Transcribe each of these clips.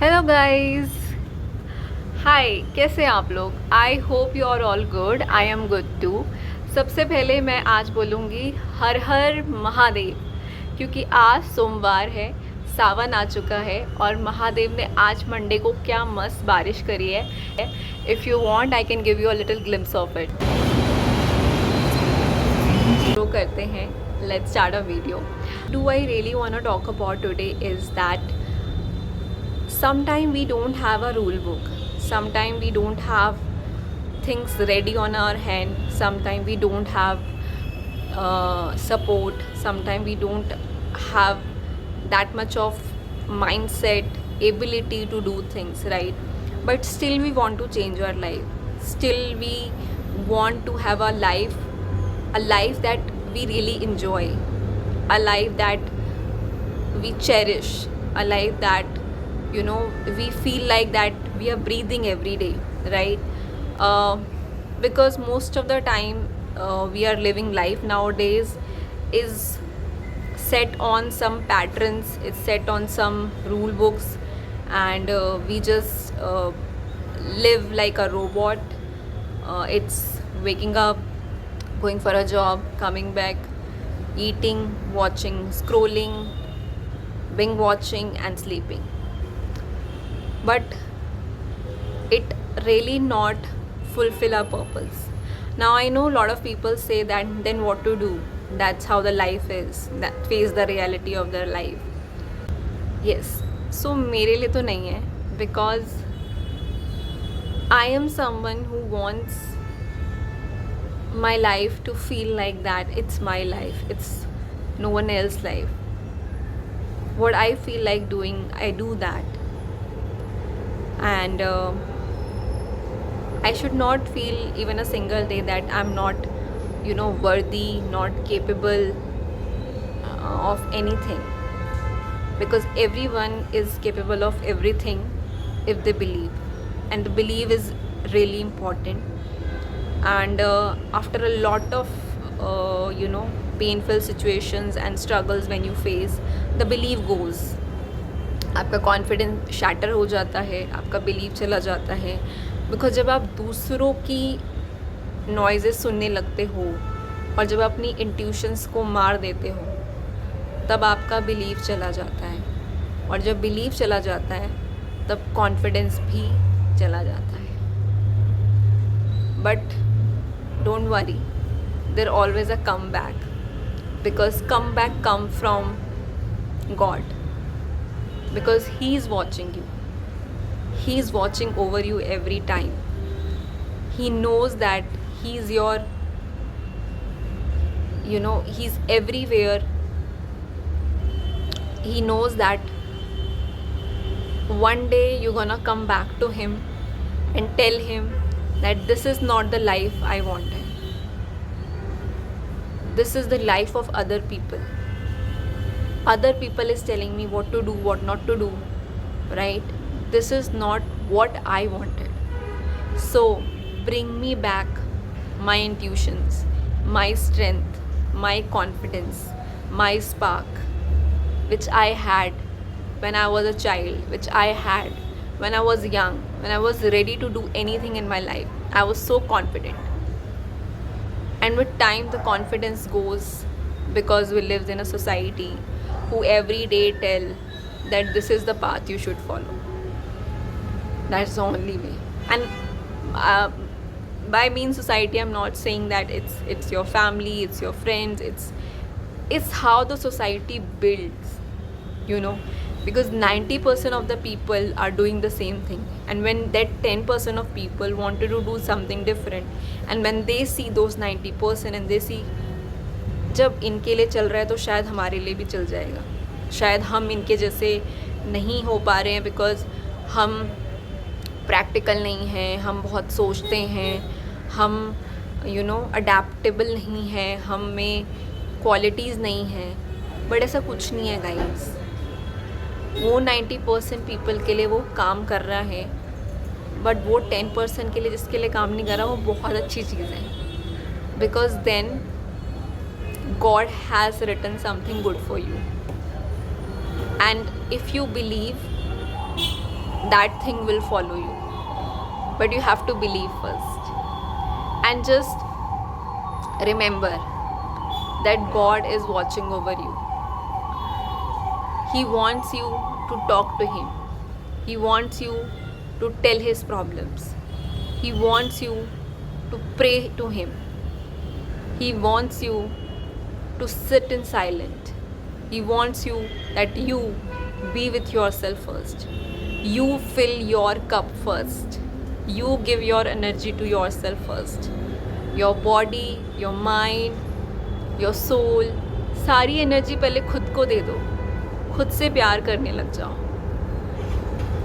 Hello guys. हाय, कैसे हैं आप लोग? I hope you are all good. I am good too. सबसे पहले मैं आज बोलूँगी हर हर महादेव, क्योंकि आज सोमवार है, सावन आ चुका है और महादेव ने आज मंडे को क्या मस्त बारिश करी है। If you want I can give you a little glimpse of it. शुरू करते हैं। Let's start a video. Do I really want to talk about today is that sometimes we don't have a rule book, sometimes we don't have things ready on our hand, sometimes we don't have support, sometimes we don't have that much of mindset ability to do things right, but still we want to change our life, still we want to have a life that we really enjoy, a life that we cherish, a life that we feel like that we are breathing every day, right? uh, because most of the time we are living life nowadays is set on some patterns, it's set on some rule books, and we just live like a robot. It's waking up, going for a job, coming back, eating, watching, scrolling, binge watching, and sleeping. But it really not fulfill our purpose. Now I know a lot of people say that then what to do, that's how the life is, that face the reality of their life. Yes, so मेरे लिए तो नहीं है, because I am someone who wants my life to feel like that it's my life, it's no one else's life. What I feel like doing, I do that. And I should not feel even a single day that I'm not, worthy, not capable of anything. Because everyone is capable of everything if they believe. And the belief is really important. And after a lot of, painful situations and struggles when you face, the belief goes. आपका confidence shatter हो जाता है, आपका believe चला जाता है, because जब आप दूसरों की नॉइज़ेस सुनने लगते हो और जब अपनी इंट्यूशंस को मार देते हो, तब आपका बिलीव चला जाता है, और जब बिलीव चला जाता है तब कॉन्फिडेंस भी चला जाता है. But don't worry, there always a come back, because come back come from God, because he is watching you, he is watching over you every time. He knows that he's your, he's everywhere. He knows that one day you're gonna come back to him and tell him that this is not the life I wanted, this is the life of other people. Other people is telling me what to do, what not to do, right? This is not what I wanted. So bring me back my intuitions, my strength, my confidence, my spark, which I had when I was a child, which I had when I was young, when I was ready to do anything in my life. I was so confident, and with time the confidence goes, because we live in a society who every day tell that this is the path you should follow, that's the only way. And uh, by mean society, I'm not saying that it's your family, it's your friends, it's how the society builds, because 90% of the people are doing the same thing, and when that 10% of people wanted to do something different, and when they see those 90% and they see जब इनके लिए चल रहा है तो शायद हमारे लिए भी चल जाएगा. शायद हम इनके जैसे नहीं हो पा रहे हैं बिकॉज़ हम प्रैक्टिकल नहीं हैं, हम बहुत सोचते हैं, हम अडेप्टेबल नहीं हैं, हम में क्वालिटीज़ नहीं हैं. बट ऐसा कुछ नहीं है गाइस. वो 90% पीपल के लिए वो काम कर रहा है, बट वो 10% के लिए जिसके लिए काम नहीं कर रहा, वो बहुत अच्छी चीज़ है. Because then God has written something good for you, and if you believe, that thing will follow you. But you have to believe first. And just remember that God is watching over you. He wants you to talk to Him. He wants you to tell His problems. He wants you to pray to Him. He wants you to sit in silence. He wants you that you be with yourself first. You fill your cup first. You give your energy to yourself first. Your body, your mind, your soul, सारी energy पहले खुद को दे दो. खुद से प्यार करने लग जाओ.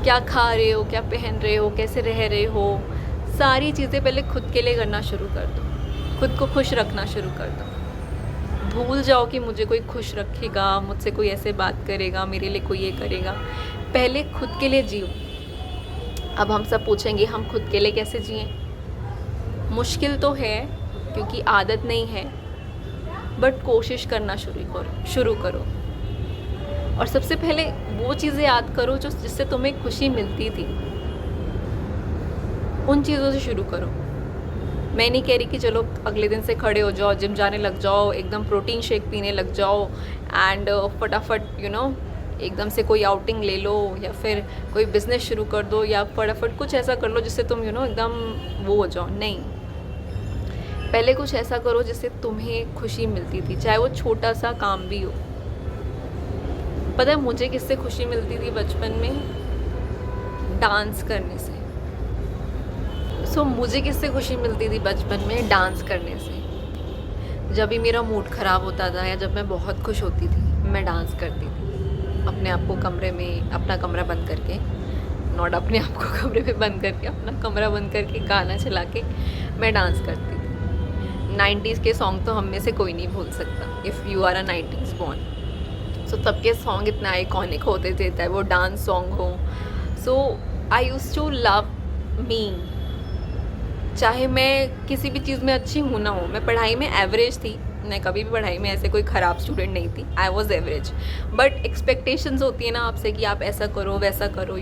क्या खा रहे हो, क्या पहन रहे हो, कैसे रह रहे हो, सारी चीज़ें पहले खुद के लिए करना शुरू कर दो. खुद को खुश रखना शुरू कर दो. भूल जाओ कि मुझे कोई खुश रखेगा, मुझसे कोई ऐसे बात करेगा, मेरे लिए कोई ये करेगा. पहले खुद के लिए जियो. अब हम सब पूछेंगे हम खुद के लिए कैसे जिएं. मुश्किल तो है क्योंकि आदत नहीं है, बट कोशिश करना शुरू करो. और सबसे पहले वो चीज़ें याद करो जो जिससे तुम्हें खुशी मिलती थी. उन चीज़ों से शुरू करो. मैं नहीं कह रही कि चलो अगले दिन से खड़े हो जाओ, जिम जाने लग जाओ, एकदम प्रोटीन शेक पीने लग जाओ एंड फटाफट एकदम से कोई आउटिंग ले लो या फिर कोई बिज़नेस शुरू कर दो या फटाफट कुछ ऐसा कर लो जिससे तुम एकदम वो हो जाओ. नहीं, पहले कुछ ऐसा करो जिससे तुम्हें खुशी मिलती थी, चाहे वो छोटा सा काम भी हो. पता है मुझे किससे खुशी मिलती थी बचपन में? डांस करने से. मुझे किससे खुशी मिलती थी बचपन में? डांस करने से. जब भी मेरा मूड ख़राब होता था या जब मैं बहुत खुश होती थी, मैं डांस करती थी अपने आप को कमरे में, अपना कमरा बंद करके, नॉट अपने आप को कमरे में बंद करके, अपना कमरा बंद करके गाना चला के मैं डांस करती थी. 90s के सॉन्ग तो हम में से कोई नहीं भूल सकता. If you are a 90s born. तब के सॉन्ग इतने आइकॉनिक होते थे, चाहे वो डांस सॉन्ग हो. आई यूज़ टू लव मी. चाहे मैं किसी भी चीज़ में अच्छी हूँ ना हो. मैं पढ़ाई में एवरेज थी. मैं कभी भी पढ़ाई में ऐसे कोई ख़राब स्टूडेंट नहीं थी. I was average. But expectations होती है ना आपसे कि आप ऐसा करो वैसा करो.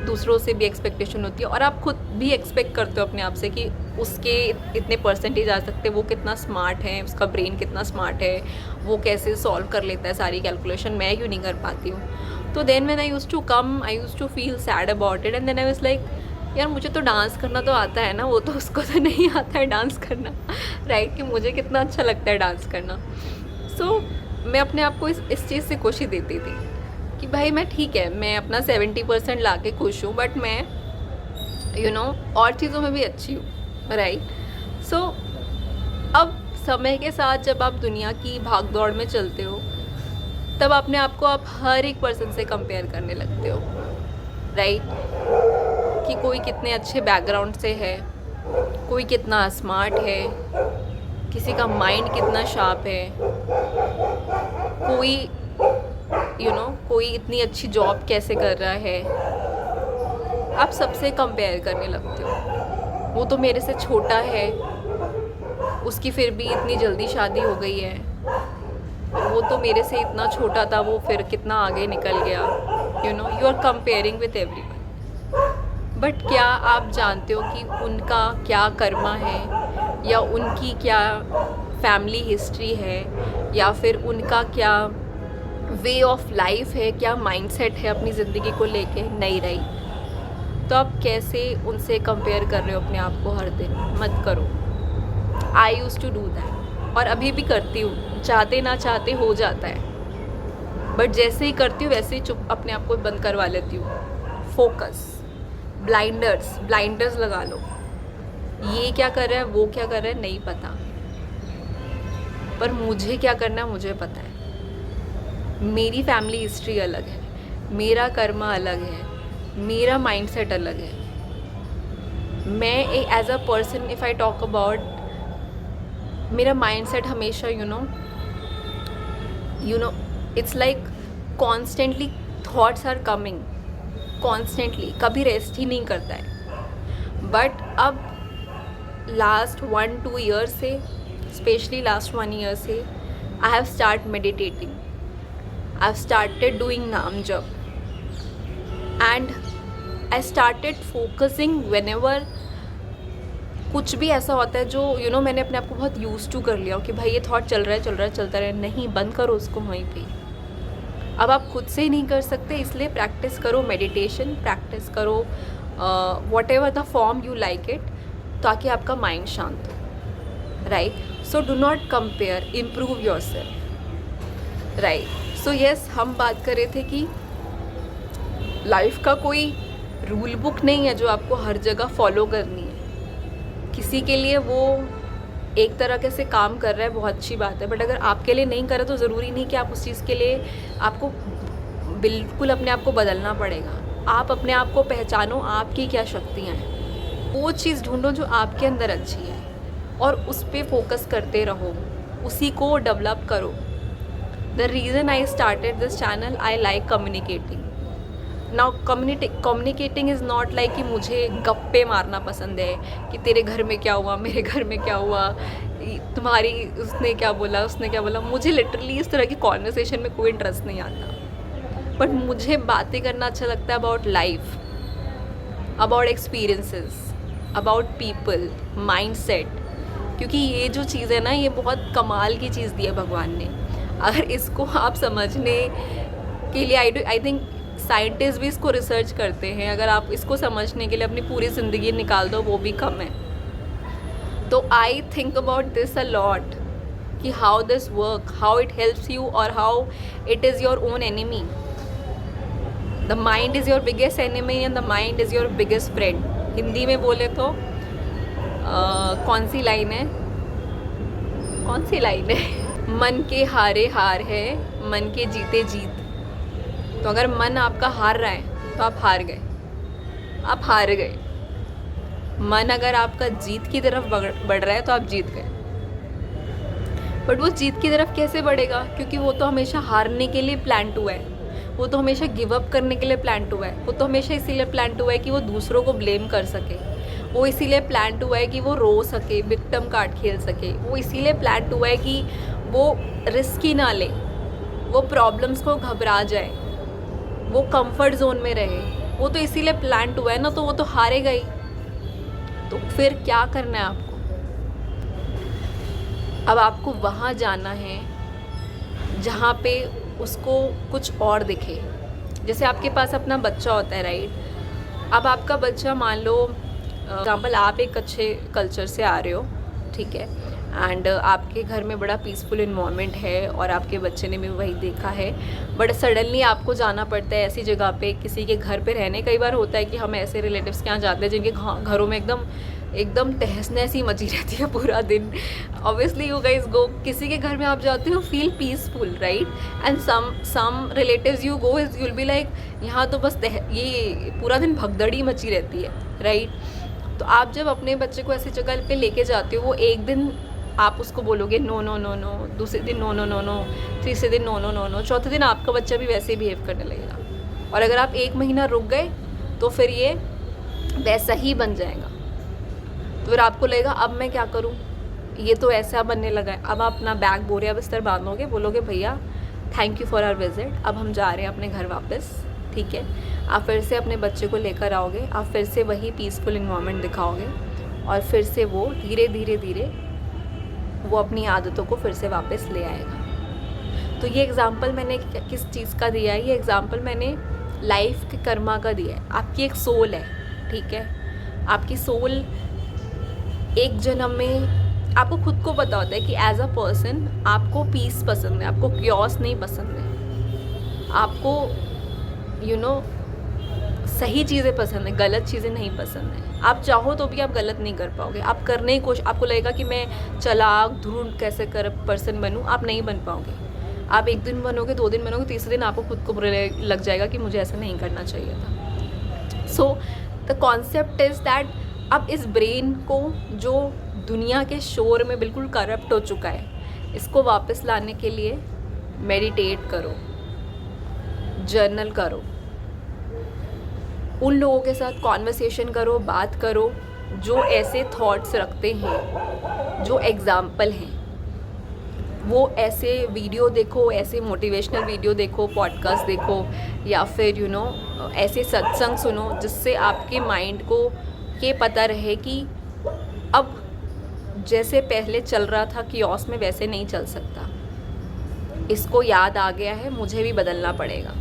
दूसरों से भी एक्सपेक्टेशन होती है और आप खुद भी एक्सपेक्ट करते हो अपने आप से कि उसके इतने परसेंटेज आ सकते, वो कितना स्मार्ट है, उसका ब्रेन कितना स्मार्ट है, वो कैसे सॉल्व कर लेता है सारी कैलकुलेशन, मैं क्यों नहीं कर पाती हूँ. तो then when I used to feel sad about it and then I was like यार मुझे तो डांस करना तो आता है ना, वो तो उसको तो नहीं आता है डांस करना. राइट कि मुझे कितना अच्छा लगता है डांस करना. मैं अपने आप को इस चीज़ से खुशी देती थी कि भाई मैं ठीक है, मैं अपना 70% ला के खुश हूँ, बट मैं और चीज़ों में भी अच्छी हूँ. राइट. अब समय के साथ जब आप दुनिया की भाग दौड़ में चलते हो, तब अपने आप को आप हर एक पर्सन से कंपेयर करने लगते हो. राइट कि कोई कितने अच्छे बैकग्राउंड से है, कोई कितना स्मार्ट है, किसी का माइंड कितना शार्प है, कोई कोई इतनी अच्छी जॉब कैसे कर रहा है. आप सबसे कंपेयर करने लगते हो. वो तो मेरे से छोटा है, उसकी फिर भी इतनी जल्दी शादी हो गई है. वो तो मेरे से इतना छोटा था, वो फिर कितना आगे निकल गया. You are comparing with everyone. But क्या आप जानते हो कि उनका क्या कर्मा है, या उनकी क्या फैमिली हिस्ट्री है, या फिर उनका क्या वे ऑफ लाइफ है, क्या माइंडसेट है अपनी ज़िंदगी को लेके? नहीं रही. तो आप कैसे उनसे कंपेयर कर रहे हो अपने आप को हर दिन? मत करो. आई यूज़ टू डू दैट और अभी भी करती हूँ. चाहते ना चाहते हो जाता है, बट जैसे ही करती हूँ वैसे ही चुप अपने आप को बंद करवा लेती हूँ. फोकस. ब्लाइंडर्स लगा लो. ये क्या कर रहा है, वो क्या कर रहा है, नहीं पता, पर मुझे क्या करना है मुझे पता है. मेरी फैमिली हिस्ट्री अलग है, मेरा कर्मा अलग है, मेरा माइंडसेट अलग है. मैं as a person if I talk about, मेरा माइंडसेट हमेशा it's like constantly thoughts are coming constantly, कभी रेस्ट ही नहीं करता है. बट अब लास्ट 1-2 ईयर्स से, स्पेशली लास्ट 1 ईयर से, I have start meditating. I have started doing नाम जप. And I started focusing whenever कुछ भी ऐसा होता है जो मैंने अपने आप को बहुत यूज टू कर लिया कि भाई ये थॉट चल रहा है चलता रहे, नहीं, बंद करो उसको वहीं पे। अब आप खुद से ही नहीं कर सकते, इसलिए प्रैक्टिस करो मेडिटेशन, प्रैक्टिस करो what ever the form you like it, ताकि आपका माइंड शांत हो, right. So do not compare, improve your self, right. So yes, हम बात कर रहे थे कि लाइफ का कोई रूल बुक नहीं है जो आपको हर जगह फॉलो करनी है। किसी के लिए वो एक तरह से काम कर रहा है, बहुत अच्छी बात है, बट अगर आपके लिए नहीं कर रहा तो ज़रूरी नहीं कि आप उस चीज़ के लिए आपको बिल्कुल अपने आप को बदलना पड़ेगा। आप अपने आप को पहचानो, आपकी क्या शक्तियाँ हैं, वो चीज़ ढूंढो जो आपके अंदर अच्छी है और उस पर फोकस करते रहो, उसी को डेवलप करो। The reason I started this channel, I like communicating. Now communicating is not like कि मुझे गप्पे मारना पसंद है कि तेरे घर में क्या हुआ, मेरे घर में क्या हुआ, तुम्हारी उसने क्या बोला। मुझे लिटरली इस तरह की कॉन्वर्सेशन में कोई इंटरेस्ट नहीं आता, बट मुझे बातें करना अच्छा लगता है about life, about experiences, about people, mindset. क्योंकि ये जो चीज़ है ना, ये बहुत कमाल की चीज़ दी है भगवान ने। अगर इसको आप समझने के लिए आई थिंक साइंटिस्ट भी इसको रिसर्च करते हैं, अगर आप इसको समझने के लिए अपनी पूरी ज़िंदगी निकाल दो वो भी कम है। तो I think about this a lot कि how this work, how it helps you और how it is your own enemy. The mind is your biggest enemy and the mind is your biggest friend. Hindi में बोले तो कौन सी line है मन के हारे हार है, मन के जीते जीत। तो अगर मन आपका हार रहा है तो आप हार गए, मन अगर आपका जीत की तरफ बढ़ रहा है तो आप जीत गए। बट वो जीत की तरफ कैसे बढ़ेगा, क्योंकि वो तो हमेशा हारने के लिए प्लान हुआ है, वो तो हमेशा गिव अप करने के लिए प्लान हुआ है, वो तो हमेशा इसीलिए प्लान हुआ है कि वो दूसरों को ब्लेम कर सके, वो इसीलिए प्लान हुआ है कि वो रो सके, विक्टिम कार्ड खेल सके, वो इसीलिए प्लान हुआ है कि वो रिस्क ही ना ले, वो प्रॉब्लम्स को घबरा जाए, वो कंफर्ट जोन में रहे। वो तो इसीलिए प्लान हुआ है ना, तो वो तो हारेगा ही। तो फिर क्या करना है आपको? अब आपको वहाँ जाना है जहाँ पे उसको कुछ और दिखे। जैसे आपके पास अपना बच्चा होता है, राइट। अब आपका बच्चा, मान लो एग्जाम्पल, आप एक अच्छे कल्चर से आ रहे हो, ठीक है, एंड आपके घर में बड़ा पीसफुल इन्वायरमेंट है और आपके बच्चे ने भी वही देखा है, बट सडनली आपको जाना पड़ता है ऐसी जगह पे, किसी के घर पे रहने। कई बार होता है कि हम ऐसे रिलेटिव्स के यहाँ जाते हैं जिनके घरों में एकदम तहस नहस ही मची रहती है पूरा दिन। ऑब्वियसली यू गाइस गो, किसी के घर में आप जाते हो, feel peaceful, right, and some relatives you go, you will be like यहाँ तो बस ये पूरा दिन भगदड़ी मची रहती है, राइट। तो आप जब अपने बच्चे को ऐसी जगह पे लेके जाते हो, वो एक दिन आप उसको बोलोगे नो नो नो नो, दूसरे दिन नो नो नो नो, तीसरे दिन नो नो नो नो, चौथे दिन आपका बच्चा भी वैसे ही बिहेव करने लगेगा। और अगर आप 1 महीना रुक गए तो फिर ये वैसा ही बन जाएगा। तो फिर आपको लगेगा अब मैं क्या करूं, ये तो ऐसा बनने लगा है। अब आप अपना बैग बोरिया बिस्तर बांधोगे, बोलोगे भैया thank you for our visit, अब हम जा रहे हैं अपने घर वापस, ठीक है। आप फिर से अपने बच्चे को लेकर आओगे, आप फिर से वही पीसफुल इन्वायरमेंट दिखाओगे और फिर से वो धीरे धीरे वो अपनी आदतों को फिर से वापस ले आएगा। तो ये एग्ज़ाम्पल मैंने किस चीज़ का दिया है? ये एग्ज़ाम्पल मैंने लाइफ के कर्मा का दिया है। आपकी एक सोल है, ठीक है, आपकी सोल एक जन्म में, आपको खुद को पता होता है कि एज अ पर्सन आपको पीस पसंद है, आपको क्योस नहीं पसंद है, आपको सही चीज़ें पसंद है, गलत चीज़ें नहीं पसंद है। आप चाहो तो भी आप गलत नहीं कर पाओगे, आप करने की कोशिश, आपको लगेगा कि मैं चालाक ध्रुव कैसे कर पर्सन बनूं, आप नहीं बन पाओगे। आप 1 दिन बनोगे, 2 दिन बनोगे, तीसरे दिन आपको खुद को लग जाएगा कि मुझे ऐसा नहीं करना चाहिए था। So the concept is that अब इस ब्रेन को जो दुनिया के शोर में बिल्कुल करप्ट हो चुका है, इसको वापस लाने के लिए मेडिटेट करो, जर्नल करो, उन लोगों के साथ कॉन्वर्सेशन करो, बात करो जो ऐसे थॉट्स रखते हैं, जो एग्जाम्पल हैं, वो ऐसे वीडियो देखो, ऐसे मोटिवेशनल वीडियो देखो, पॉडकास्ट देखो, या फिर ऐसे सत्संग सुनो जिससे आपके माइंड को ये पता रहे कि अब जैसे पहले चल रहा था कियोस्क में वैसे नहीं चल सकता। इसको याद आ गया है, मुझे भी बदलना पड़ेगा।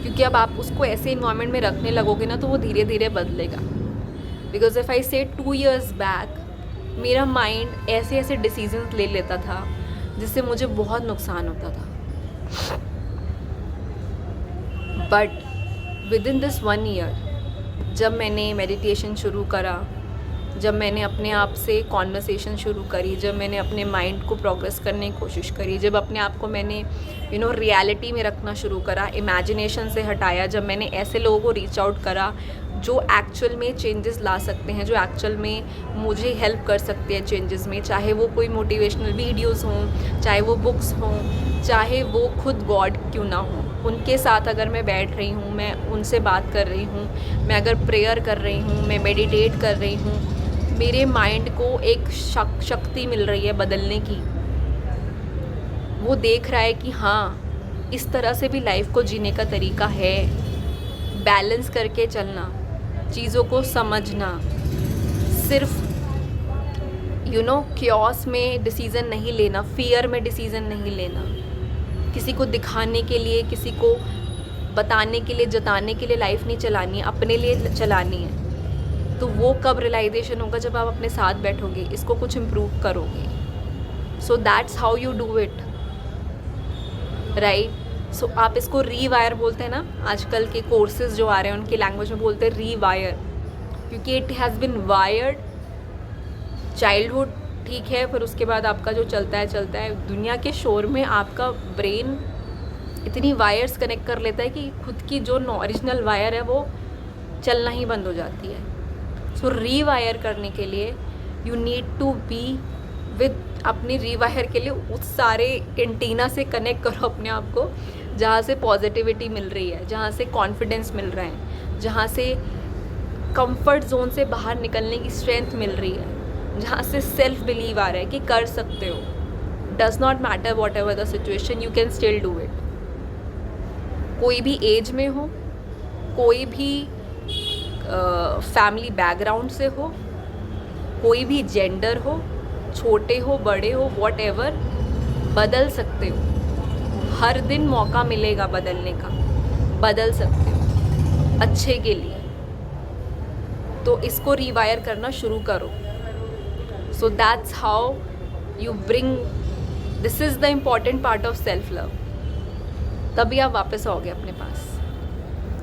क्योंकि अब आप उसको ऐसे इन्वायरमेंट में रखने लगोगे ना तो वो धीरे धीरे बदलेगा। बिकॉज इफ़ आई से 2 years बैक मेरा माइंड ऐसे ऐसे डिसीजंस ले लेता था जिससे मुझे बहुत नुकसान होता था। But with in this 1 year जब मैंने मेडिटेशन शुरू करा, जब मैंने अपने आप से कॉन्वर्सेशन शुरू करी, जब मैंने अपने माइंड को प्रोग्रेस करने की कोशिश करी, जब अपने आप को मैंने रियलिटी में रखना शुरू करा, इमेजिनेशन से हटाया, जब मैंने ऐसे लोगों को रीच आउट करा जो एक्चुअल में चेंजेस ला सकते हैं, जो एक्चुअल में मुझे हेल्प कर सकते हैं चेंजेस में, चाहे वो कोई मोटिवेशनल वीडियोस हों, चाहे वो बुक्स हों, चाहे वो खुद गॉड क्यों ना हो, उनके साथ अगर मैं बैठ रही हूँ, मैं उनसे बात कर रही हूँ, मैं अगर प्रेयर कर रही हूँ, मैं मेडिटेट कर रही हूँ, मेरे माइंड को एक शक्ति मिल रही है बदलने की। वो देख रहा है कि हाँ, इस तरह से भी लाइफ को जीने का तरीका है। बैलेंस करके चलना, चीज़ों को समझना, सिर्फ क्योस में डिसीज़न नहीं लेना, फियर में डिसीज़न नहीं लेना, किसी को दिखाने के लिए, किसी को बताने के लिए, जताने के लिए लाइफ नहीं चलानी है, अपने लिए चलानी है। तो वो कब रियलाइजेशन होगा? जब आप अपने साथ बैठोगे, इसको कुछ इम्प्रूव करोगे। So that's how you do it, right? सो आप इसको रीवायर बोलते हैं ना, आजकल के कोर्सेज जो आ रहे हैं उनकी लैंग्वेज में बोलते हैं रीवायर, क्योंकि it has been wired childhood, ठीक है, फिर उसके बाद आपका जो चलता है दुनिया के शोर में आपका ब्रेन इतनी वायर्स कनेक्ट कर लेता है कि खुद की जो ओरिजिनल वायर है वो चलना ही बंद हो जाती है। सो रीवायर करने के लिए you need to be with, अपनी रीवायर के लिए उस सारे एंटीना से कनेक्ट करो अपने आप को जहाँ से पॉजिटिविटी मिल रही है, जहाँ से कॉन्फिडेंस मिल रहा है, जहाँ से कंफर्ट जोन से बाहर निकलने की स्ट्रेंथ मिल रही है, जहाँ से सेल्फ बिलीव आ रहा है कि कर सकते हो। Does not matter what ever the situation, you can still do it. कोई भी एज में हो, कोई भी फैमिली बैकग्राउंड से हो, कोई भी जेंडर हो, छोटे हो बड़े हो, वॉट एवर, बदल सकते हो। हर दिन मौका मिलेगा बदलने का, बदल सकते हो अच्छे के लिए। तो इसको रीवायर करना शुरू करो। सो that's how you bring, this is the important part of self love. तभी आप वापस आओगे अपने पास,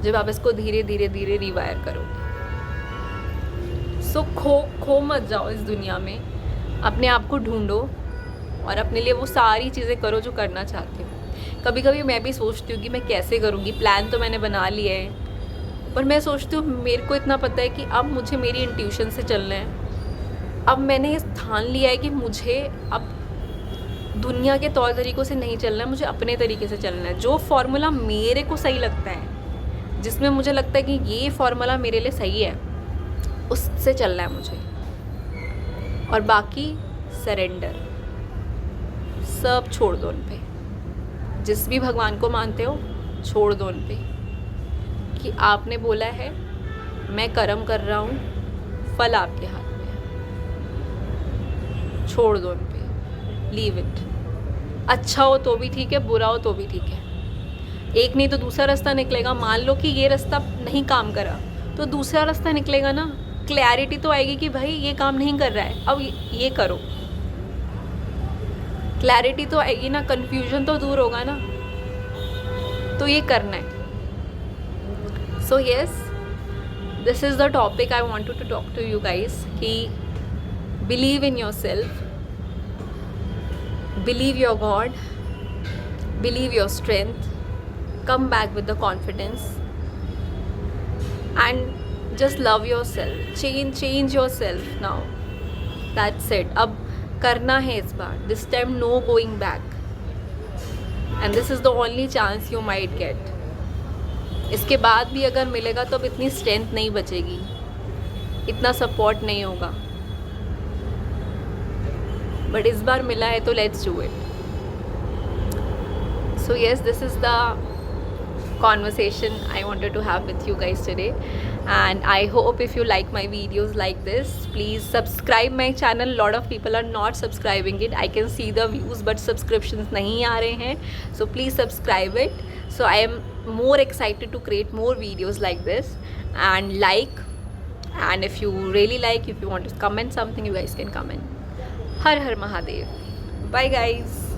जब आप इसको धीरे धीरे धीरे रीवायर करोगे। सो खो मत जाओ इस दुनिया में, अपने आप को ढूंढो और अपने लिए वो सारी चीज़ें करो जो करना चाहते हो। कभी कभी मैं भी सोचती हूँ कि मैं कैसे करूँगी, प्लान तो मैंने बना लिया है, पर मैं सोचती हूँ मेरे को इतना पता है कि अब मुझे मेरी इंट्यूशन से चलना है। अब मैंने ठान लिया है कि मुझे अब दुनिया के तौर तरीक़ों से नहीं चलना है, मुझे अपने तरीके से चलना है। जो फार्मूला मेरे को सही लगता है, जिसमें मुझे लगता है कि ये फार्मूला मेरे लिए सही है, उससे चलना है मुझे। और बाकी सरेंडर, सब छोड़ दो उन पे। जिस भी भगवान को मानते हो छोड़ दो उन पे, कि आपने बोला है मैं कर्म कर रहा हूँ, फल आपके हाथ में है। छोड़ दो उन पे, लीव इट। अच्छा हो तो भी ठीक है, बुरा हो तो भी ठीक है। एक नहीं तो दूसरा रास्ता निकलेगा। मान लो कि ये रास्ता नहीं काम करा तो दूसरा रास्ता निकलेगा ना। क्लैरिटी तो आएगी कि भाई ये काम नहीं कर रहा है, अब ये करो। क्लैरिटी तो आएगी ना, कन्फ्यूजन तो दूर होगा ना, तो ये करना है। So yes, this is the topic I wanted to talk to you guys, कि believe in yourself, believe your god, believe your strength, come back with the confidence and just love yourself, change yourself now. That's it. अब करना है इस बार, this time no going back, and this is the only chance you might get. इसके बाद भी अगर मिलेगा तो अब इतनी स्ट्रेंथ नहीं बचेगी, इतना सपोर्ट नहीं होगा। बट इस बार मिला है तो let's do it. So yes, this is the conversation I wanted to have with you guys today, and I hope if you like my videos like this, please subscribe my channel. Lot of people are not subscribing it. I can see the views but subscriptions nahi aa rahe hain, so please subscribe it, so I am more excited to create more videos like this. And like, and if you really like, if you want to comment something, you guys can comment. Har Har Mahadev. Bye guys.